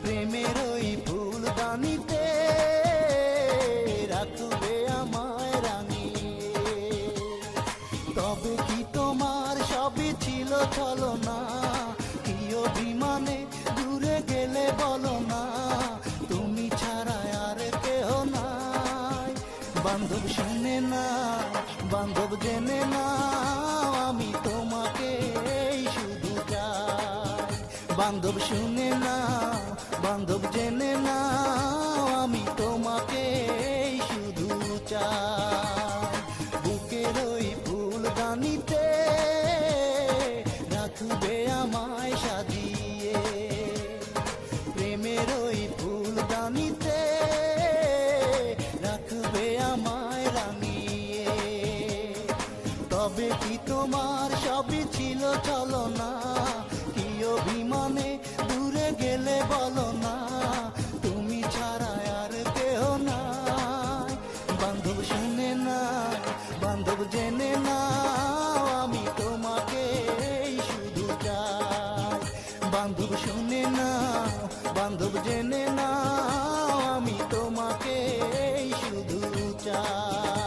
প্রেমের ওই ফুলদানিতে রাখবে আমায় রাঙিয়ে। তবে কি তোমার সবই ছিল ছলনা, কি অভিমানে দূরে গেলে বলো না, তুমি ছাড়া আর কেহ নাই। বান্ধব শুনে না, বান্ধব জেনে না, আমি তোমাকে শুধু চাই। বান্ধব শুনে না, বান্ধব জেনে না, আমি তোমাকে শুধু চাই। বুকের ওই ফুলদানিতে রাখবে আমায় সাজিয়ে, প্রেমের ওই ফুলদানিতে রাখবে আমায় রাঙিয়ে। তবে কি তোমার সবই ছিল ছলনা, কি অভিমানে দূরে গেলে বলো না, তুমি ছাড়া আর কেহ নাই। বান্ধব শুনে না, বান্ধব জেনে না, আমি তোমাকে শুধু চাই। বান্ধব শুনে না, বান্ধব জেনে না, আমি তোমাকে শুধু চাই।